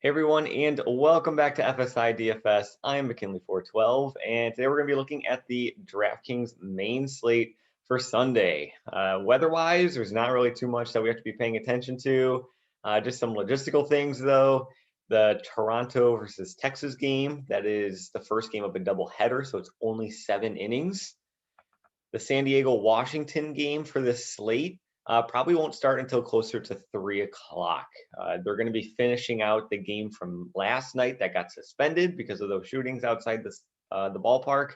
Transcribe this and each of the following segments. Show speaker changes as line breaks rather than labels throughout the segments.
Hey everyone, and welcome back to FSI DFS. I am McKinley412, and today we're going to be looking at the DraftKings main slate for Sunday. Weather-wise, there's not really too much that we have to be paying attention to. Just some logistical things, though. The Toronto versus Texas game, that is the first game of a doubleheader, so it's only 7 innings. The San Diego-Washington game for this slate probably won't start until closer to 3 o'clock. They're going to be finishing out the game from last night that got suspended because of those shootings outside the ballpark.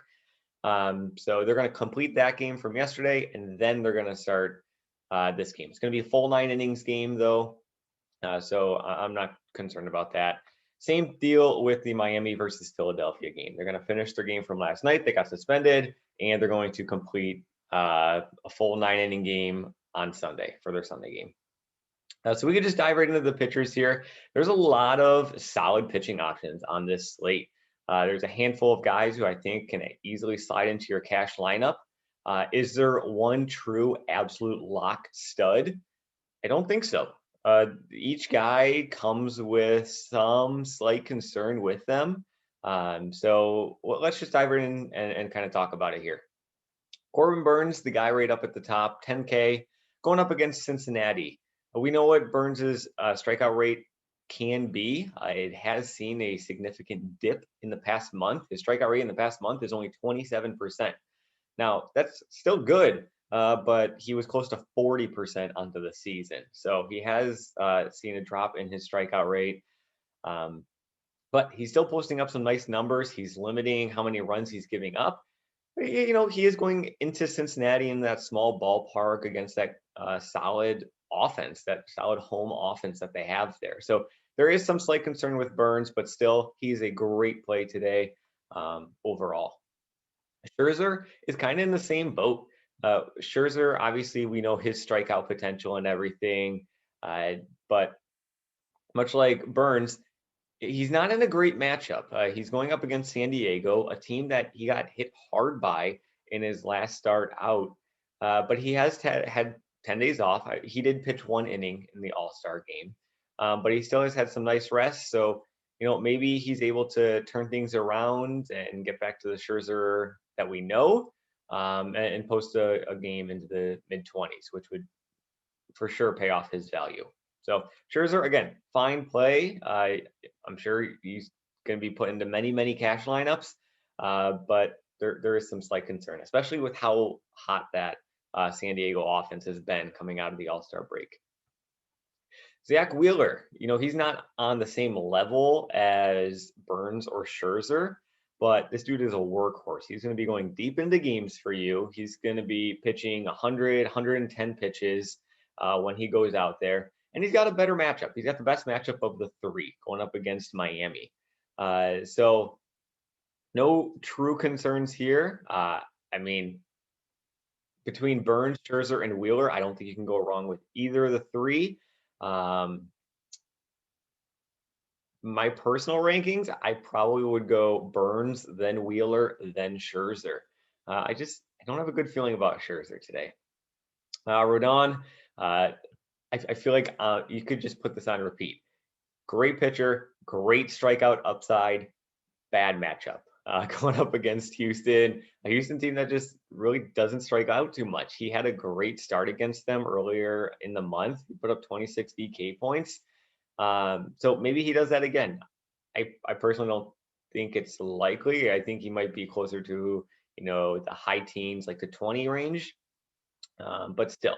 So they're going to complete that game from yesterday, and then they're going to start this game. It's going to be a full 9 innings game, though, so I'm not concerned about that. Same deal with the Miami versus Philadelphia game. They're going to finish their game from last night. They got suspended, and they're going to complete a full 9-inning game on Sunday for their Sunday game. So we could just dive right into the pitchers here. There's a lot of solid pitching options on this slate. There's a handful of guys who I think can easily slide into your cash lineup. Is there one true absolute lock stud? I don't think so. Each guy comes with some slight concern with them. So let's just dive right in and kind of talk about it here. Corbin Burnes, the guy right up at the top, 10K, going up against Cincinnati. We know what Burnes's strikeout rate can be. It has seen a significant dip in the past month. His strikeout rate in the past month is only 27%. Now, that's still good, but he was close to 40% onto the season. So he has seen a drop in his strikeout rate. But he's still posting up some nice numbers. He's limiting how many runs he's giving up. You know, he is going into Cincinnati in that small ballpark against that solid offense, that solid home offense that they have there. So there is some slight concern with Burnes, but still, he's a great play today overall. Scherzer is kind of in the same boat. Scherzer, obviously, we know his strikeout potential and everything, but much like Burnes, he's not in a great matchup. He's going up against San Diego, a team that he got hit hard by in his last start out, but he has had 10 days off. He did pitch 1 inning in the All-Star game, but he still has had some nice rest. So, you know, maybe he's able to turn things around and get back to the Scherzer that we know, and post a game into the mid-20s, which would for sure pay off his value. So Scherzer, again, fine play. I'm sure he's going to be put into many cash lineups, but there is some slight concern, especially with how hot that San Diego offense has been coming out of the All-Star break. Zack Wheeler, you know, he's not on the same level as Burnes or Scherzer, but this dude is a workhorse. He's going to be going deep into games for you. He's going to be pitching 100, 110 pitches when he goes out there. And he's got a better matchup. He's got the best matchup of the 3 going up against Miami. So no true concerns here. I mean, between Burnes, Scherzer, and Wheeler, I don't think you can go wrong with either of the 3. My personal rankings, I probably would go Burnes, then Wheeler, then Scherzer. I don't have a good feeling about Scherzer today. Rodon, I feel like you could just put this on repeat. Great pitcher, great strikeout upside, bad matchup. Going up against Houston, a Houston team that just really doesn't strike out too much. He had a great start against them earlier in the month. He put up 26 DK points. So maybe he does that again. I personally don't think it's likely. I think he might be closer to, you know, the high teens, like the 20 range. But still,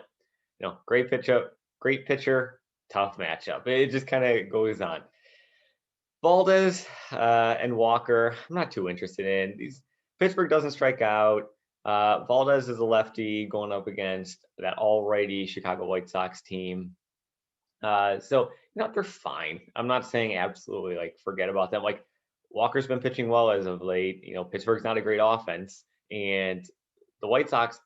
you know, great pitcher, tough matchup. It just kind of goes on. Valdez and Walker, I'm not too interested in. Pittsburgh doesn't strike out. Valdez is a lefty going up against that all-righty Chicago White Sox team. So, you know, they're fine. I'm not saying absolutely like forget about them. Like Walker's been pitching well as of late. You know, Pittsburgh's not a great offense, and the White Sox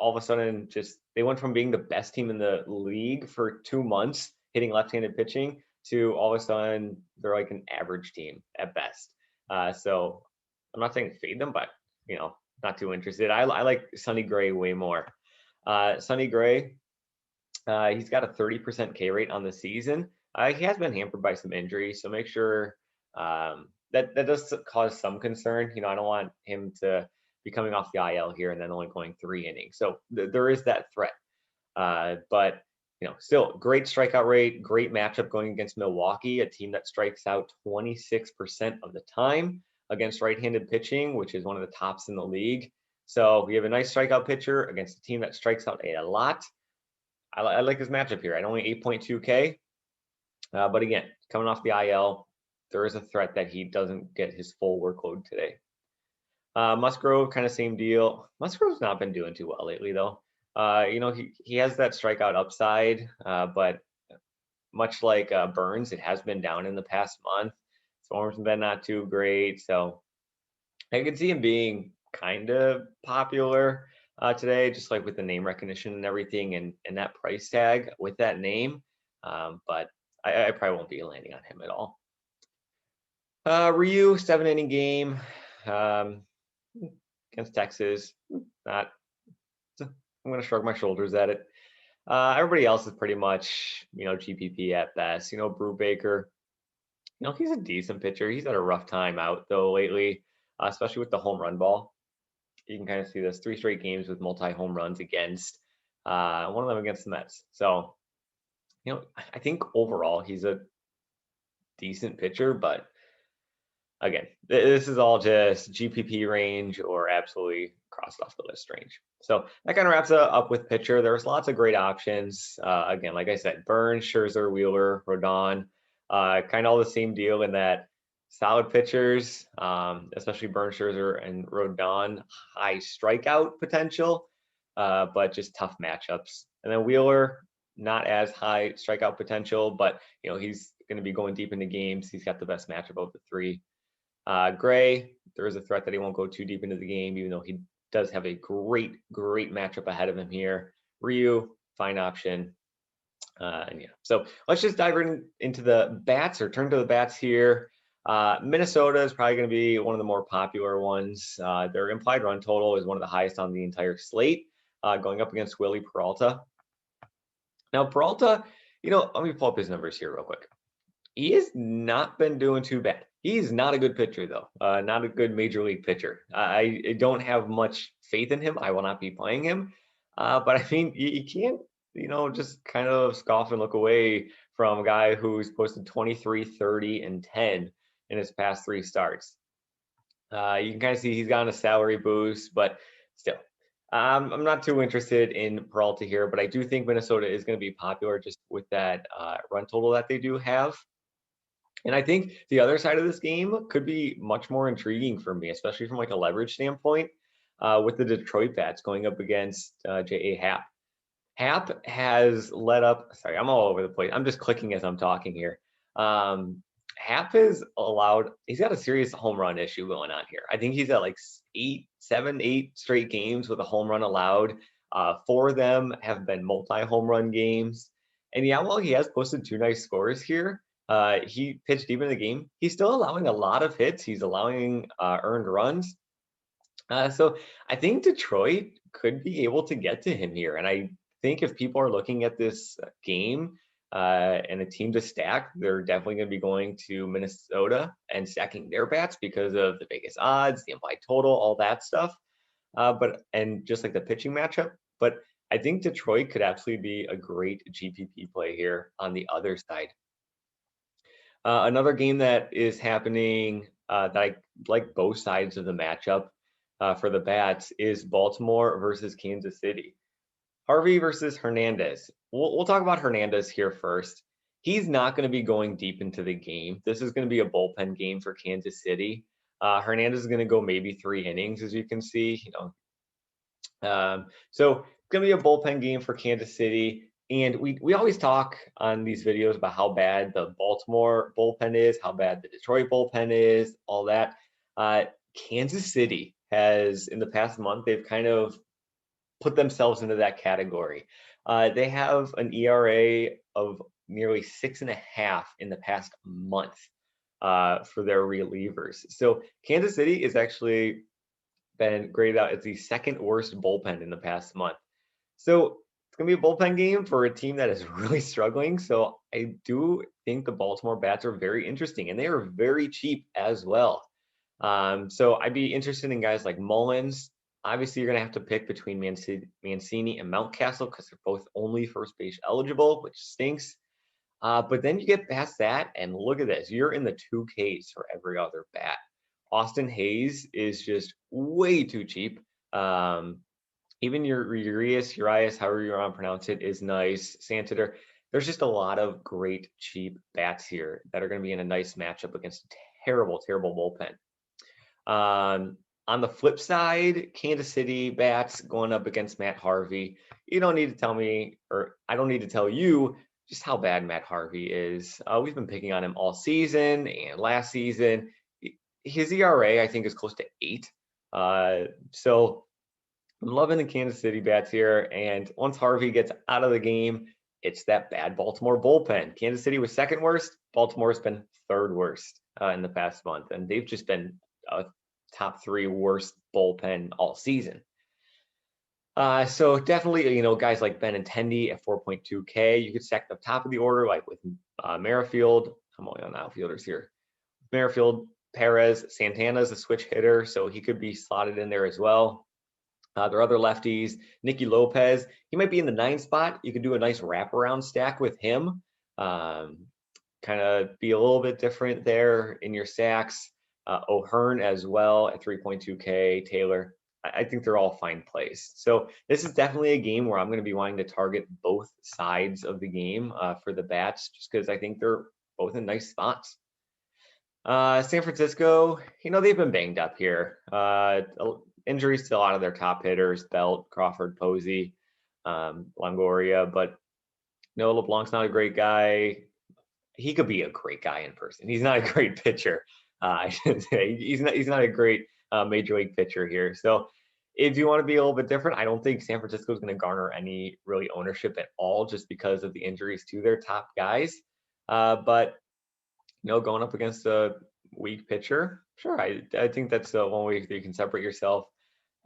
all of a sudden they went from being the best team in the league for 2 months hitting left-handed pitching to all of a sudden they're like an average team at best. So I'm not saying fade them, but, you know, not too interested. I like Sonny Gray way more. Sonny Gray, he's got a 30% K rate on the season. He has been hampered by some injuries, so make sure that does cause some concern. I don't want him to be coming off the IL here and then only going 3 innings. So there is that threat. But still great strikeout rate, great matchup going against Milwaukee, a team that strikes out 26% of the time against right-handed pitching, which is one of the tops in the league. So we have a nice strikeout pitcher against a team that strikes out a lot. I like this matchup here at only 8.2K. But again, coming off the IL, there is a threat that he doesn't get his full workload today. Musgrove, kind of same deal. Musgrove's not been doing too well lately, though. He has that strikeout upside, but much like Burns, it has been down in the past month. Form's been not too great, so I could see him being kind of popular today, just like with the name recognition and everything, and that price tag with that name. But I probably won't be landing on him at all. Ryu, 7-inning game against Texas. I'm going to shrug my shoulders at it. Everybody else is pretty much, GPP at best. Brubaker, he's a decent pitcher. He's had a rough time out, though, lately, especially with the home run ball. You can kind of see this 3 straight games with multi-home runs against, one of them against the Mets. So, I think overall he's a decent pitcher, but again, this is all just GPP range or absolutely crossed off the list range. So that kind of wraps it up with pitcher. There's lots of great options. Again, like I said, Burns, Scherzer, Wheeler, Rodon, kind of all the same deal in that solid pitchers, especially Burns, Scherzer, and Rodon, high strikeout potential, but just tough matchups. And then Wheeler, not as high strikeout potential, but he's going to be going deep into games. He's got the best matchup of the 3. Gray, there is a threat that he won't go too deep into the game, even though he does have a great matchup ahead of him here. Ryu, fine option. And so let's just dive into the bats, or turn to the bats here. Minnesota is probably going to be one of the more popular ones. Their implied run total is one of the highest on the entire slate, going up against Willie Peralta. Now, Peralta, let me pull up his numbers here real quick. He has not been doing too bad. He's not a good pitcher, though. Not a good major league pitcher. I don't have much faith in him. I will not be playing him. But I mean, you can't, just kind of scoff and look away from a guy who's posted 23, 30, and 10 in his past 3 starts. You can kind of see he's gotten a salary boost, but still, I'm not too interested in Peralta here. But I do think Minnesota is going to be popular just with that run total that they do have. And I think the other side of this game could be much more intriguing for me, especially from like a leverage standpoint, with the Detroit bats going up against J.A. Happ. Happ has led up. Sorry, I'm all over the place. I'm just clicking as I'm talking here. Happ has allowed. He's got a serious home run issue going on here. I think he's at like 7, 8 straight games with a home run allowed. 4 of them have been multi-home run games. And while he has posted 2 nice scores here, he pitched deep in the game. He's still allowing a lot of hits. He's allowing earned runs. So I think Detroit could be able to get to him here. And I think if people are looking at this game and a team to stack, they're definitely going to be going to Minnesota and stacking their bats because of the Vegas odds, the implied total, all that stuff. And just like the pitching matchup. But I think Detroit could absolutely be a great GPP play here on the other side. Another game that is happening that I like both sides of the matchup for the bats is Baltimore versus Kansas City. Harvey versus Hernandez. We'll talk about Hernandez here first. He's not going to be going deep into the game. This is going to be a bullpen game for Kansas City. Hernandez is going to go maybe 3 innings, as you can see. So it's going to be a bullpen game for Kansas City. And we always talk on these videos about how bad the Baltimore bullpen is, how bad the Detroit bullpen is, all that. Kansas City has, in the past month, they've kind of put themselves into that category. They have an ERA of nearly 6.5 in the past month for their relievers. So Kansas City is actually been graded out as the 2nd worst bullpen in the past month. So gonna be a bullpen game for a team that is really struggling. So I do think the Baltimore bats are very interesting, and they are very cheap as well. So I'd be interested in guys like Mullins. Obviously, you're gonna have to pick between Mancini and Mountcastle because they're both only first base eligible, which stinks. But then you get past that, and look at this. You're in the 2Ks for every other bat. Austin Hayes is just way too cheap. Even your Urias, however you want to pronounce it, is nice. Santander. There's just a lot of great cheap bats here that are going to be in a nice matchup against a terrible, terrible bullpen. On the flip side, Kansas City bats going up against Matt Harvey. You don't need to tell me, or I don't need to tell you just how bad Matt Harvey is. We've been picking on him all season and last season. His ERA, I think, is close to 8. So I'm loving the Kansas City bats here. And once Harvey gets out of the game, it's that bad Baltimore bullpen. Kansas City was second worst. Baltimore's been third worst in the past month. And they've just been top 3 worst bullpen all season. So definitely, guys like Benintendi at 4.2K. You could stack the top of the order, like with Merrifield. I'm only on outfielders here. Merrifield, Perez, Santana's a switch hitter, so he could be slotted in there as well. There are other lefties. Nicky Lopez, he might be in the 9 spot. You could do a nice wraparound stack with him. Kind of be a little bit different there in your stacks. O'Hearn as well at 3.2K. Taylor. I think they're all fine plays. So this is definitely a game where I'm going to be wanting to target both sides of the game for the bats, just because I think they're both in nice spots. San Francisco, they've been banged up here. Injuries to a lot of their top hitters, Belt, Crawford, Posey, Longoria, but no, LeBlanc's not a great guy. He could be a great guy in person. He's not a great pitcher. I should say he's not a great major league pitcher here. So if you want to be a little bit different, I don't think San Francisco is going to garner any really ownership at all just because of the injuries to their top guys. But going up against a weak pitcher, sure, I think that's one way that you can separate yourself.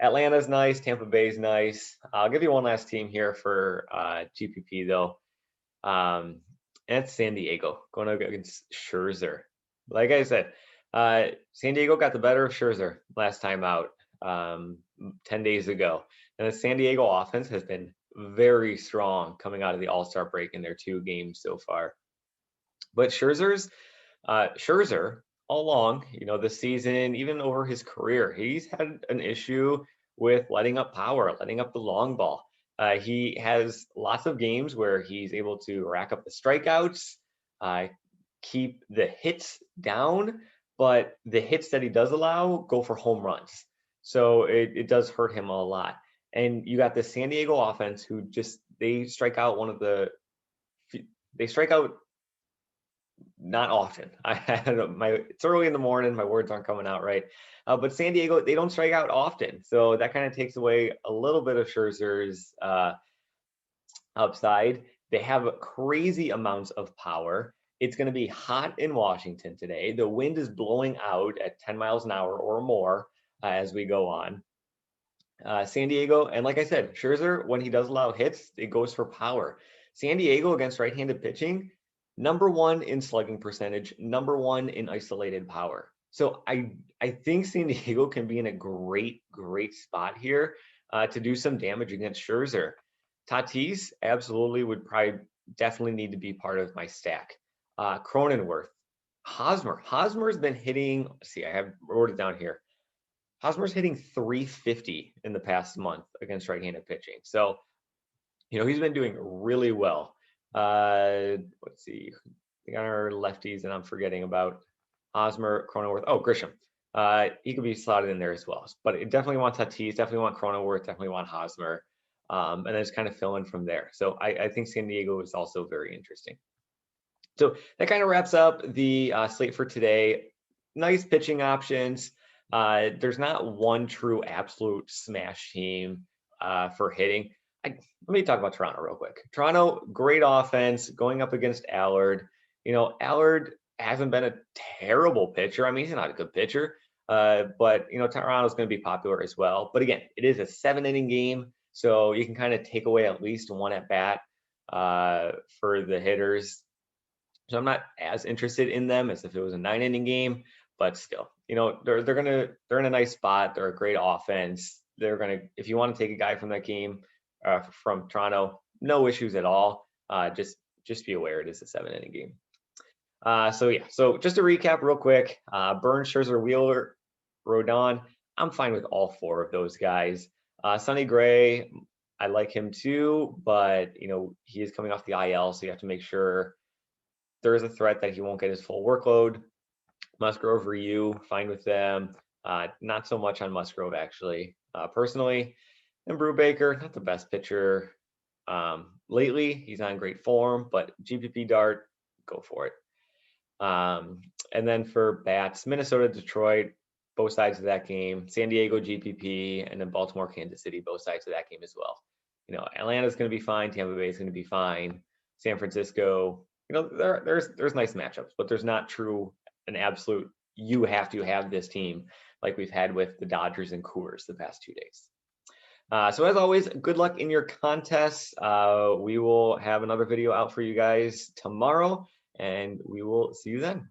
Atlanta's nice, Tampa Bay's nice. I'll give you one last team here for GPP though. And it's San Diego going up against Scherzer. Like I said, San Diego got the better of Scherzer last time out 10 days ago. And the San Diego offense has been very strong coming out of the All-Star break in their 2 games so far. But Scherzer all along, this season, even over his career, he's had an issue with letting up power, letting up the long ball. He has lots of games where he's able to rack up the strikeouts, keep the hits down, but the hits that he does allow go for home runs. So it does hurt him a lot. And you got the San Diego offense who they strike out not often. It's early in the morning, my words aren't coming out right. But San Diego, they don't strike out often. So that kind of takes away a little bit of Scherzer's upside. They have crazy amounts of power. It's going to be hot in Washington today. The wind is blowing out at 10 miles an hour or more as we go on. San Diego, and like I said, Scherzer, when he does allow hits, it goes for power. San Diego against right-handed pitching, #1 in slugging percentage, #1 in isolated power. So I think San Diego can be in a great spot here to do some damage against Scherzer. Tatis absolutely would definitely need to be part of my stack. Cronenworth, Hosmer's been hitting. See, I wrote it down here. Hosmer's hitting 350 in the past month against right-handed pitching. So, he's been doing really well. Let's see. We got our lefties, and I'm forgetting about Hosmer, Cronenworth. Oh, Grisham. He could be slotted in there as well. But it definitely want Tatis, definitely want Cronenworth, definitely want Hosmer. And then just kind of fill in from there. So I think San Diego is also very interesting. So that kind of wraps up the slate for today. Nice pitching options. There's not one true absolute smash team for hitting. Let me talk about Toronto real quick. Toronto, great offense going up against Allard. Allard hasn't been a terrible pitcher. I mean, he's not a good pitcher, but Toronto's going to be popular as well. But again, it is a 7-inning game. So you can kind of take away at least one at bat for the hitters. So I'm not as interested in them as if it was a 9-inning game, but still, you know, they're in a nice spot. They're a great offense. They're gonna, if you want to take a guy from that game from Toronto, no issues at all. Just be aware it is a 7-inning game. So yeah, so just to recap real quick, Burns, Scherzer, Wheeler, Rodon, I'm fine with all 4 of those guys. Sonny Gray, I like him too, but you know, he is coming off the IL, so you have to make sure there is a threat that he won't get his full workload. Musgrove, Ryu, fine with them. Not so much on Musgrove actually, personally. And Brubaker, not the best pitcher lately. He's on great form, but GPP dart, go for it. And then for bats, Minnesota, Detroit, both sides of that game. San Diego, GPP, and then Baltimore, Kansas City, both sides of that game as well. You know, Atlanta's going to be fine. Tampa Bay is going to be fine. San Francisco, you know, there's nice matchups, but there's not an absolute you have to have this team like we've had with the Dodgers and Coors the past 2 days. So as always, good luck in your contests. We will have another video out for you guys tomorrow, and we will see you then.